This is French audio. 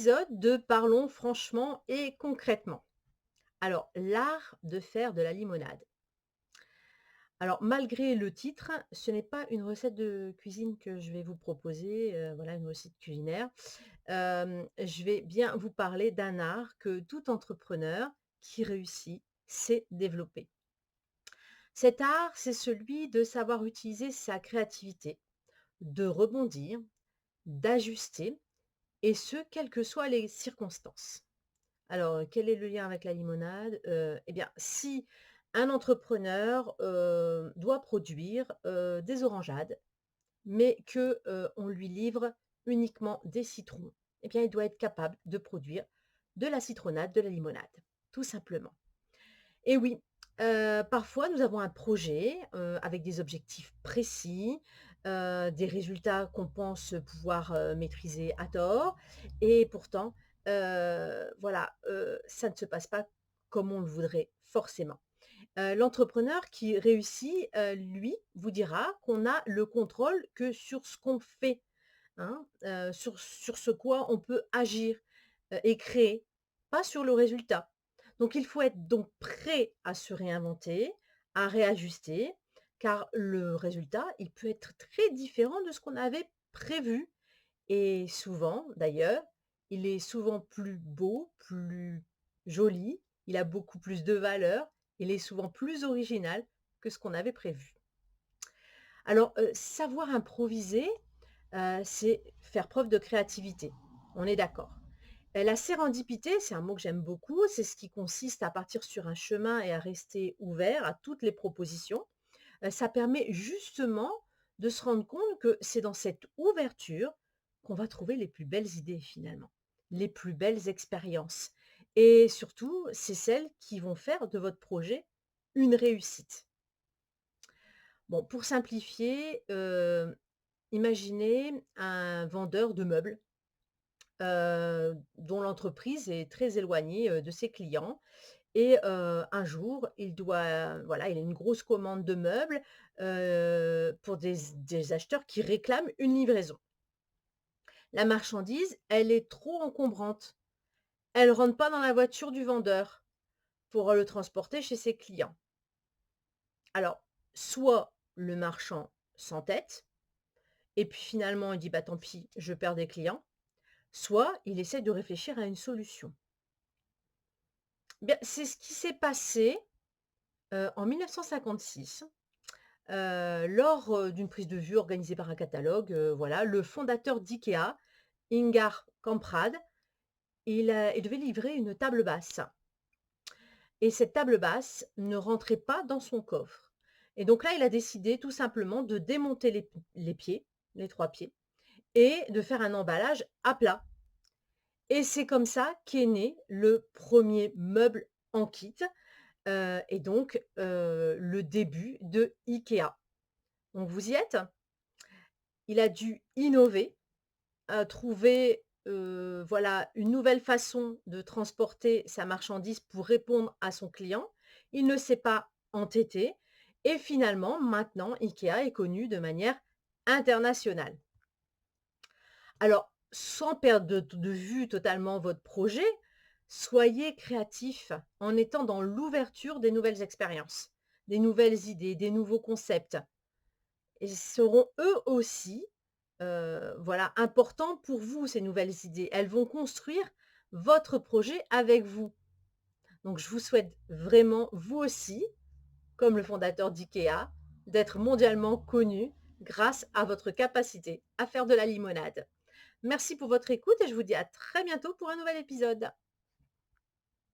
épisode de Parlons franchement et concrètement. Alors, l'art de faire de la limonade. Alors, malgré le titre, ce n'est pas une recette de cuisine que je vais vous proposer, voilà, une recette culinaire. Je vais bien vous parler d'un art que tout entrepreneur qui réussit sait développer. Cet art, c'est celui de savoir utiliser sa créativité, de rebondir, d'ajuster, et ce, quelles que soient les circonstances. Alors, quel est le lien avec la limonade? Eh bien, si un entrepreneur, doit produire, des orangeades, mais que, on lui livre uniquement des citrons, eh bien, il doit être capable de produire de la citronnade, de la limonade, tout simplement. Et oui, parfois nous avons un projet, avec des objectifs précis, des résultats qu'on pense pouvoir, maîtriser à tort et pourtant, voilà, ça ne se passe pas comme on le voudrait forcément. L'entrepreneur qui réussit, lui, vous dira qu'on a le contrôle que sur ce qu'on fait, hein, sur ce quoi on peut agir, et créer, pas sur le résultat. Donc il faut être donc prêt à se réinventer, à réajuster, car le résultat, il peut être très différent de ce qu'on avait prévu et souvent d'ailleurs, il est souvent plus beau, plus joli, il a beaucoup plus de valeur, il est souvent plus original que ce qu'on avait prévu. Alors, savoir improviser, c'est faire preuve de créativité. On est d'accord. La sérendipité, c'est un mot que j'aime beaucoup, c'est ce qui consiste à partir sur un chemin et à rester ouvert à toutes les propositions. Ça permet justement de se rendre compte que c'est dans cette ouverture qu'on va trouver les plus belles idées finalement, les plus belles expériences et surtout, c'est celles qui vont faire de votre projet une réussite. Bon, pour simplifier, imaginez un vendeur de meubles, dont l'entreprise est très éloignée, de ses clients et un jour, il doit voilà, il a une grosse commande de meubles, pour des acheteurs qui réclament une livraison. La marchandise, elle est trop encombrante. Elle rentre pas dans la voiture du vendeur pour le transporter chez ses clients. Alors, soit le marchand s'entête et puis finalement il dit: «Bah, tant pis, je perds des clients», soit il essaie de réfléchir à une solution. Bien, c'est ce qui s'est passé, en 1956, lors, d'une prise de vue organisée par un catalogue, voilà, le fondateur d'IKEA, Ingar Kamprad, il devait livrer une table basse et cette table basse ne rentrait pas dans son coffre et donc là, il a décidé tout simplement de démonter les pieds, les 3 pieds et de faire un emballage à plat et c'est comme ça qu'est né le premier meuble en kit, et donc le début de IKEA. Donc vous y êtes? Il a dû innover, trouver, voilà, une nouvelle façon de transporter sa marchandise pour répondre à son client. Il ne s'est pas entêté et finalement, maintenant, IKEA est connu de manière internationale. Alors, sans perdre de vue totalement votre projet, soyez créatif en étant dans l'ouverture des nouvelles expériences, des nouvelles idées, des nouveaux concepts et seront eux aussi, voilà, importants pour vous, ces nouvelles idées. Elles vont construire votre projet avec vous. Donc je vous souhaite vraiment, vous aussi, comme le fondateur d'IKEA, d'être mondialement connu grâce à votre capacité à faire de la limonade. Merci pour votre écoute et je vous dis à très bientôt pour un nouvel épisode.